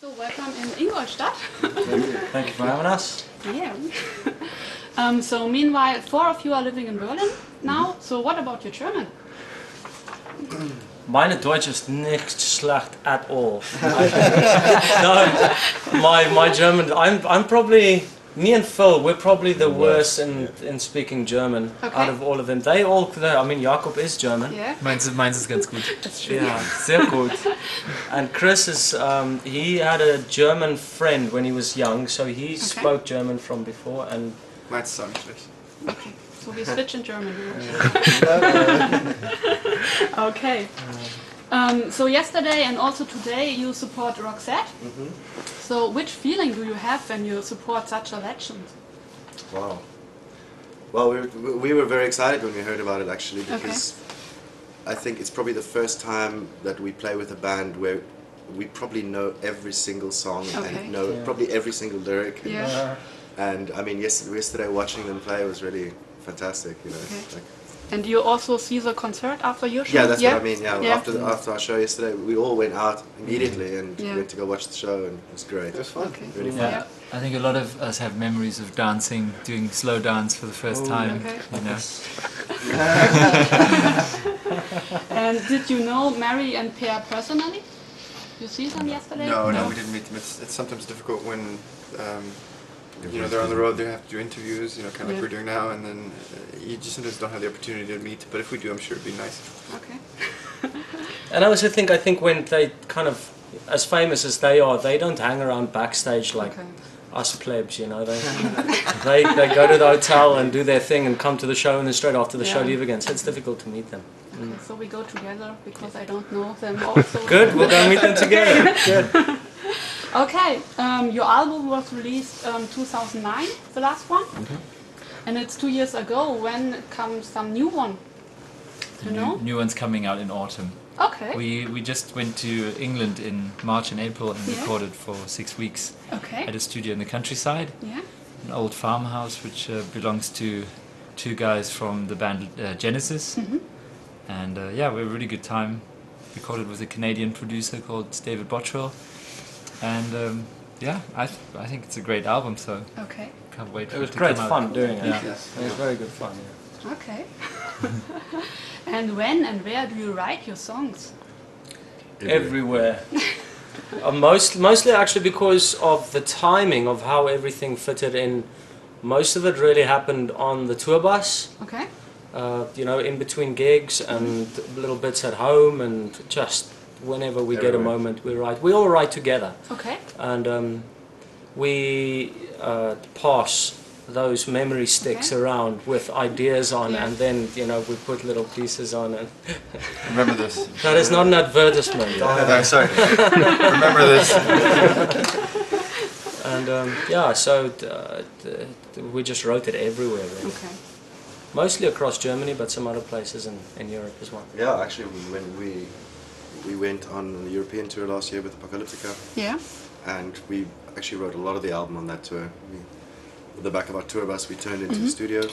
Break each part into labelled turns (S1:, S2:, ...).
S1: So welcome in Ingolstadt.
S2: Thank you for having us.
S1: Yeah. So meanwhile, 4 of you are living in Berlin now. So what about your German?
S2: Meine Deutsch ist nicht schlecht at all. No, my German. I'm probably me and Phil. We're probably the worst in speaking German out of all of them. They all. I mean, Jakob is German.
S1: Yeah.
S3: Meins ist ganz gut.
S1: That's true.
S2: Yeah, sehr gut. And Chris is. He had a German friend when he was young, so he spoke German from before. And
S4: meins ist auch nicht schlecht.
S1: Okay. So we switch in German. Okay. So yesterday and also today you support RockPop. So which feeling do you have when you support such a legend?
S5: Wow. Well, we were very excited when we heard about it actually, because I think it's probably the first time that we play with a band where we probably know every single song and know probably every single lyric.
S1: Yeah.
S5: And I mean, yesterday watching them play was really fantastic, you know.
S1: Okay.
S5: Like,
S1: And you also see the concert after your show?
S5: yeah, that's what I mean. Yeah, after our show yesterday, we all went out immediately and went to go watch the show, and it was great. It was fun.
S1: Okay.
S5: Really fun.
S3: Yeah, I think a lot of us have memories of dancing, doing slow dance for the first time.
S1: Okay.
S3: You know.
S1: And did you know Mary and Per personally? You see them yesterday?
S4: No, we didn't meet them. It's sometimes difficult when you know, they're on the road, they have to do interviews, you know, kind of like we're doing now, and then you just sometimes don't have the opportunity to meet, but if we do, I'm sure it'd be nice.
S1: Okay.
S2: And I also think when they kind of, as famous as they are, they don't hang around backstage like us plebs, you know. They go to the hotel and do their thing and come to the show, and then straight after the show leave again. So it's difficult to meet them.
S1: Okay, so we go together because I don't know them also.
S2: Good, we'll go meet them together. Good.
S1: Okay, your album was released 2009, the last one, and it's 2 years ago. When comes some new one? You know?
S3: New one's coming out in autumn.
S1: Okay.
S3: We just went to England in March and April and recorded for 6 weeks at a studio in the countryside.
S1: Yeah.
S3: An old farmhouse which belongs to 2 guys from the band Genesis. And yeah, we had a really good time. Recorded with a Canadian producer called David Bottrell. And yeah, I think it's a great album, so can't wait for it to come out.
S2: It was great fun doing it.
S3: Yeah.
S2: It was very good fun. Yeah.
S1: Okay. And when and where do you write your songs?
S2: Everywhere. Mostly actually because of the timing of how everything fitted in. Most of it really happened on the tour bus.
S1: Okay.
S2: You know, in between gigs and little bits at home, and just whenever we get a moment, we write. We all write together.
S1: Okay.
S2: And we pass those memory sticks around with ideas on, and then, you know, we put little pieces on. And
S4: Remember this.
S2: that is not an advertisement.
S4: No, sorry. Remember this.
S2: And yeah, so we just wrote it everywhere, really.
S1: Okay.
S2: Mostly across Germany, but some other places in Europe as well.
S5: Yeah, actually, when we went on the European tour last year with Apocalyptica.
S1: Yeah.
S5: And we actually wrote a lot of the album on that tour. With the back of our tour bus, we turned into a studio.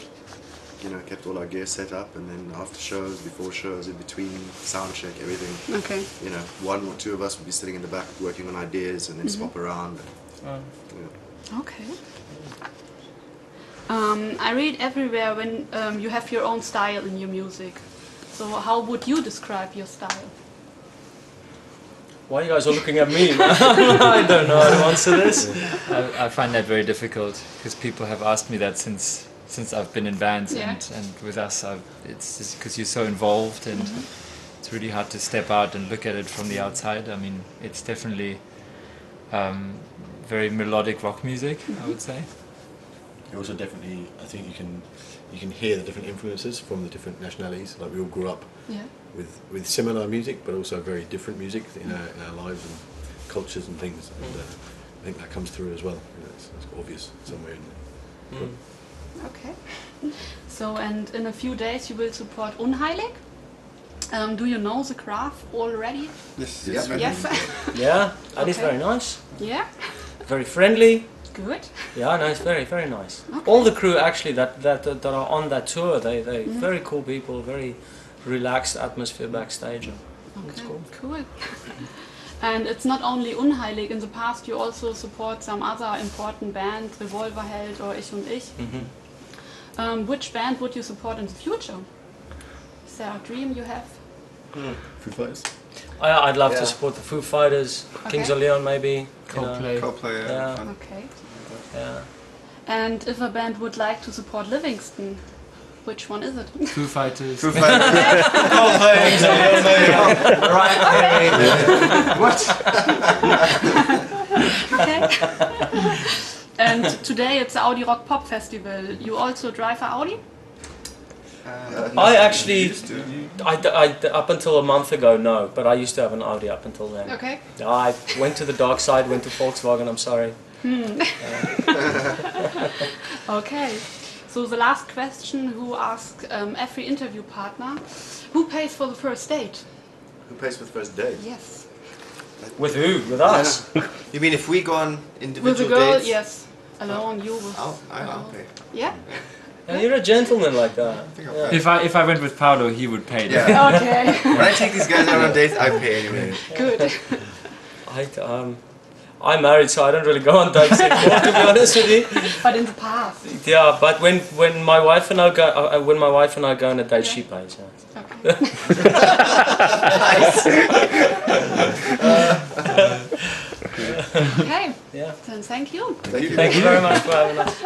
S5: You know, kept all our gear set up, and then after shows, before shows, in between, sound check, everything.
S1: Okay.
S5: You know, 1 or 2 of us would be sitting in the back working on ideas, and then swap around.
S1: Okay. I read everywhere when you have your own style in your music. So how would you describe your style?
S2: Why are you guys all looking at me? I don't know how to answer this.
S3: I find that very difficult because people have asked me that since I've been in bands, and with us, it's just because you're so involved, and it's really hard to step out and look at it from the outside. I mean, it's definitely very melodic rock music, I would say.
S6: Also, definitely, I think you can hear the different influences from the different nationalities. Like, we all grew up with similar music, but also very different music in our lives and cultures and things. And I think that comes through as well. You know, it's obvious somewhere in there.
S1: Okay. So, and in a few days you will support Unheilig. Do you know the graph already?
S4: Yes.
S1: Yes.
S2: Yeah, and it's very nice.
S1: Yeah.
S2: Very friendly.
S1: Good.
S2: Yeah, no, it's very, very nice.
S1: Okay.
S2: All the crew actually that are on that tour, they very cool people, very relaxed atmosphere backstage. It's cool.
S1: Cool. And it's not only Unheilig. In the past, you also support some other important bands, Revolverheld or Ich und Ich. Which band would you support in the future? Is there a dream you have?
S6: Foo Fighters.
S2: I'd love to support the Foo Fighters, Kings of Leon maybe.
S3: Coldplay.
S4: Coldplay,
S2: Yeah.
S4: fun.
S1: Okay.
S2: Yeah.
S1: And if a band would like to support Livingston, which one is it?
S3: Foo Fighters.
S4: Foo Fighters. Coldplay. Right. What?
S1: Okay. And today it's the Audi RockPop Festival. You also drive a Audi?
S2: I actually,
S4: Used to.
S2: up until a month ago, no, but I used to have an Audi up until then.
S1: Okay.
S2: I went to the dark side, went to Volkswagen, I'm sorry.
S1: Okay. So the last question, who asks every interview partner, who pays for the first date?
S5: Who pays for the first date?
S1: Yes.
S2: With who? With us?
S4: You mean if we go on
S1: With a
S4: individual
S1: girl,
S4: dates?
S1: yes. Alone, you with...
S4: I'll pay.
S1: Yeah?
S2: Yeah, you're a gentleman like that.
S4: I think I'll pay.
S3: If I went with Paolo, he would pay.
S4: Yeah.
S1: Okay.
S4: When I take these guys out on dates, I pay anyway.
S1: Good.
S2: I'm married, so I don't really go on dates anymore, to be honest with you.
S1: But in the past.
S2: Yeah, but when my wife and I go on a date, she pays. Yeah.
S1: Okay. Okay.
S2: Yeah.
S1: Then thank you.
S5: Thank you.
S2: Thank you very much for having us.